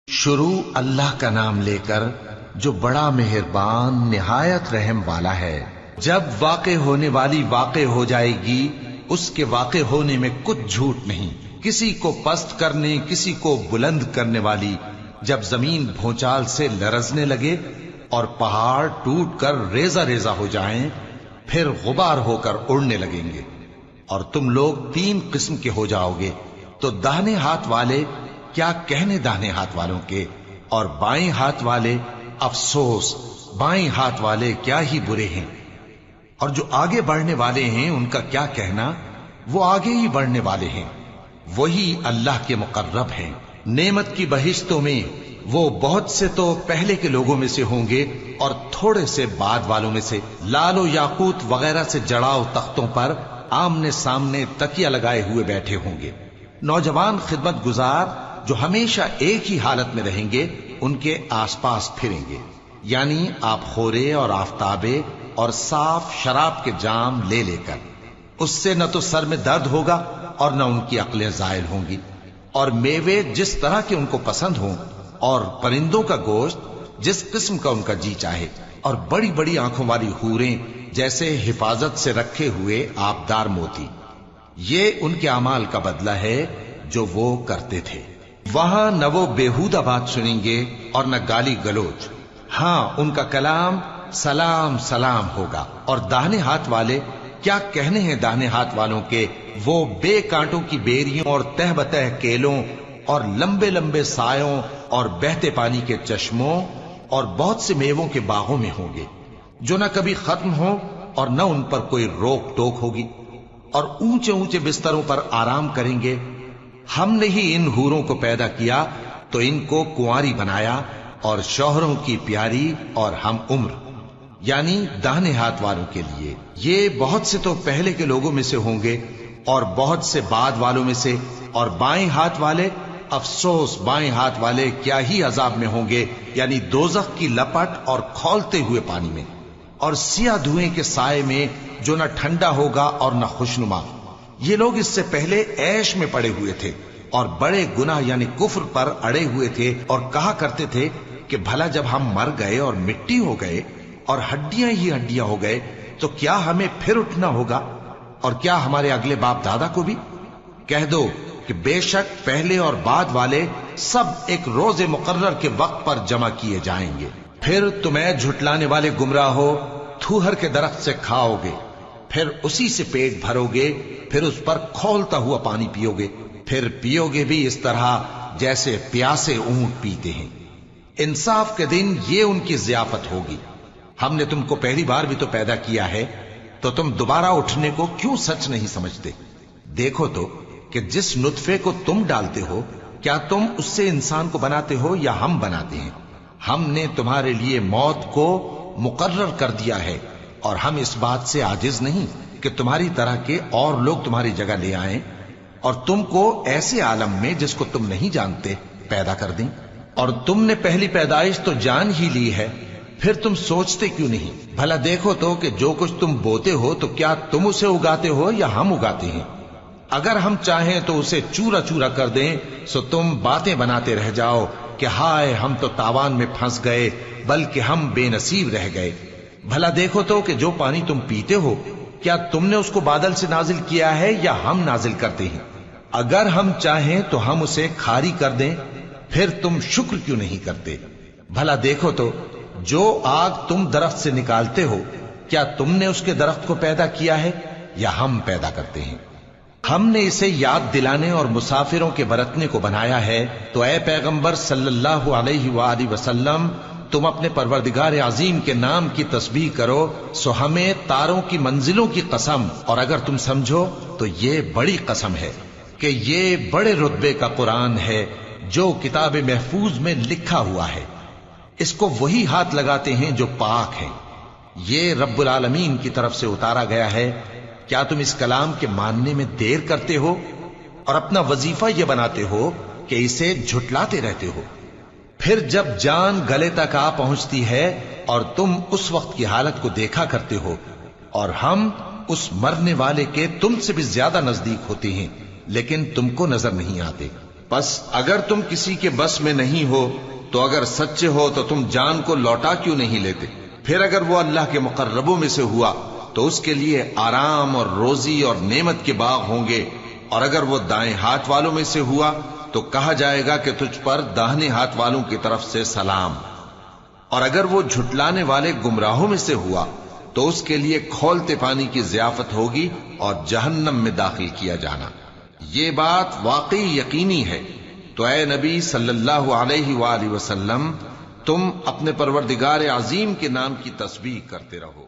شروع اللہ کا نام لے کر جو بڑا مہربان نہایت رحم والا ہے۔ جب واقع ہونے والی واقع ہو جائے گی، اس کے واقع ہونے میں کچھ جھوٹ نہیں، کسی کو پست کرنے کسی کو بلند کرنے والی۔ جب زمین بھونچال سے لرزنے لگے اور پہاڑ ٹوٹ کر ریزہ ریزہ ہو جائیں، پھر غبار ہو کر اڑنے لگیں گے اور تم لوگ تین قسم کے ہو جاؤ گے، تو داہنے ہاتھ والے کیا کہنے داہنے ہاتھ والوں کے، اور بائیں ہاتھ والے افسوس، بائیں ہاتھ والے کیا ہی برے ہیں، اور جو آگے بڑھنے والے ہیں ان کا کیا کہنا، وہ آگے ہی بڑھنے والے ہیں، وہی اللہ کے مقرب ہیں۔ نعمت کی بہشتوں میں وہ بہت سے تو پہلے کے لوگوں میں سے ہوں گے اور تھوڑے سے بعد والوں میں سے، لال و یاقوت وغیرہ سے جڑاؤ تختوں پر آمنے سامنے تکیہ لگائے ہوئے بیٹھے ہوں گے۔ نوجوان خدمت گزار جو ہمیشہ ایک ہی حالت میں رہیں گے ان کے آس پاس پھریں گے، یعنی آپ خورے اور آفتابے اور صاف شراب کے جام لے لے کر۔ اس سے نہ تو سر میں درد ہوگا اور نہ ان کی عقلیں زائل ہوں گی، اور میوے جس طرح کے ان کو پسند ہوں، اور پرندوں کا گوشت جس قسم کا ان کا جی چاہے، اور بڑی بڑی آنکھوں والی حوریں جیسے حفاظت سے رکھے ہوئے آبدار موتی۔ یہ ان کے اعمال کا بدلہ ہے جو وہ کرتے تھے۔ وہاں نہ وہ بیہودہ بات سنیں گے اور نہ گالی گلوچ، ہاں ان کا کلام سلام سلام ہوگا۔ اور داہنے ہاتھ والے کیا کہنے ہیں داہنے ہاتھ والوں کے، وہ بے کانٹوں کی بیریوں اور تہ بتہ کیلوں اور لمبے لمبے سایوں اور بہتے پانی کے چشموں اور بہت سے میووں کے باغوں میں ہوں گے، جو نہ کبھی ختم ہوں اور نہ ان پر کوئی روک ٹوک ہوگی، اور اونچے اونچے بستروں پر آرام کریں گے۔ ہم نے ہی ان حوروں کو پیدا کیا تو ان کو کنواری بنایا، اور شوہروں کی پیاری اور ہم عمر، یعنی داہنے ہاتھ والوں کے لیے۔ یہ بہت سے تو پہلے کے لوگوں میں سے ہوں گے اور بہت سے بعد والوں میں سے، اور بائیں ہاتھ والے افسوس، بائیں ہاتھ والے کیا ہی عذاب میں ہوں گے، یعنی دوزخ کی لپٹ اور کھولتے ہوئے پانی میں، اور سیاہ دھوئیں کے سائے میں جو نہ ٹھنڈا ہوگا اور نہ خوشنما۔ یہ لوگ اس سے پہلے عیش میں پڑے ہوئے تھے اور بڑے گناہ یعنی کفر پر اڑے ہوئے تھے، اور کہا کرتے تھے کہ بھلا جب ہم مر گئے اور مٹی ہو گئے اور ہڈیاں ہی ہڈیاں ہو گئے تو کیا ہمیں پھر اٹھنا ہوگا، اور کیا ہمارے اگلے باپ دادا کو بھی؟ کہہ دو کہ بے شک پہلے اور بعد والے سب ایک روز مقرر کے وقت پر جمع کیے جائیں گے۔ پھر تمہیں جھٹلانے والے گمراہ ہو، تھوہر کے درخت سے کھاؤ گے، پھر اسی سے پیٹ بھرو گے، پھر اس پر کھولتا ہوا پانی پیو گے، پھر پیو گے بھی اس طرح جیسے پیاسے اونٹ پیتے ہیں۔ انصاف کے دن یہ ان کی ضیافت ہوگی۔ ہم نے تم کو پہلی بار بھی تو پیدا کیا ہے، تو تم دوبارہ اٹھنے کو کیوں سچ نہیں سمجھتے؟ دیکھو تو کہ جس نطفے کو تم ڈالتے ہو، کیا تم اس سے انسان کو بناتے ہو یا ہم بناتے ہیں؟ ہم نے تمہارے لیے موت کو مقرر کر دیا ہے، اور ہم اس بات سے عاجز نہیں کہ تمہاری طرح کے اور لوگ تمہاری جگہ لے آئیں اور تم کو ایسے عالم میں جس کو تم نہیں جانتے پیدا کر دیں۔ اور تم نے پہلی پیدائش تو جان ہی لی ہے، پھر تم سوچتے کیوں نہیں؟ بھلا دیکھو تو کہ جو کچھ تم بوتے ہو تو کیا تم اسے اگاتے ہو یا ہم اگاتے ہیں؟ اگر ہم چاہیں تو اسے چورا چورا کر دیں، سو تم باتیں بناتے رہ جاؤ کہ ہائے ہم تو تاوان میں پھنس گئے، بلکہ ہم بے نصیب رہ گئے۔ بھلا دیکھو تو کہ جو پانی تم پیتے ہو، کیا تم نے اس کو بادل سے نازل کیا ہے یا ہم نازل کرتے ہیں؟ اگر ہم چاہیں تو ہم اسے کھاری کر دیں، پھر تم شکر کیوں نہیں کرتے؟ بھلا دیکھو تو جو آگ تم درخت سے نکالتے ہو، کیا تم نے اس کے درخت کو پیدا کیا ہے یا ہم پیدا کرتے ہیں؟ ہم نے اسے یاد دلانے اور مسافروں کے برتنے کو بنایا ہے، تو اے پیغمبر صلی اللہ علیہ وآلہ وسلم، تم اپنے پروردگار عظیم کے نام کی تسبیح کرو، سو ہمیں تاروں کی منزلوں کی قسم، اور اگر تم سمجھو تو یہ بڑی قسم ہے کہ یہ بڑے رتبے کا قرآن ہے جو کتاب محفوظ میں لکھا ہوا ہے۔ اس کو وہی ہاتھ لگاتے ہیں جو پاک ہیں، یہ رب العالمین کی طرف سے اتارا گیا ہے۔ کیا تم اس کلام کے ماننے میں دیر کرتے ہو اور اپنا وظیفہ یہ بناتے ہو کہ اسے جھٹلاتے رہتے ہو؟ پھر جب جان گلے تک آ پہنچتی ہے اور تم اس وقت کی حالت کو دیکھا کرتے ہو، اور ہم اس مرنے والے کے تم سے بھی زیادہ نزدیک ہوتے ہیں لیکن تم کو نظر نہیں آتے۔ پس اگر تم کسی کے بس میں نہیں ہو تو اگر سچے ہو تو تم جان کو لوٹا کیوں نہیں لیتے؟ پھر اگر وہ اللہ کے مقربوں میں سے ہوا تو اس کے لیے آرام اور روزی اور نعمت کے باغ ہوں گے، اور اگر وہ دائیں ہاتھ والوں میں سے ہوا تو کہا جائے گا کہ تجھ پر داہنے ہاتھ والوں کی طرف سے سلام، اور اگر وہ جھٹلانے والے گمراہوں میں سے ہوا تو اس کے لیے کھولتے پانی کی ضیافت ہوگی اور جہنم میں داخل کیا جانا۔ یہ بات واقعی یقینی ہے، تو اے نبی صلی اللہ علیہ وآلہ وسلم تم اپنے پروردگار عظیم کے نام کی تسبیح کرتے رہو۔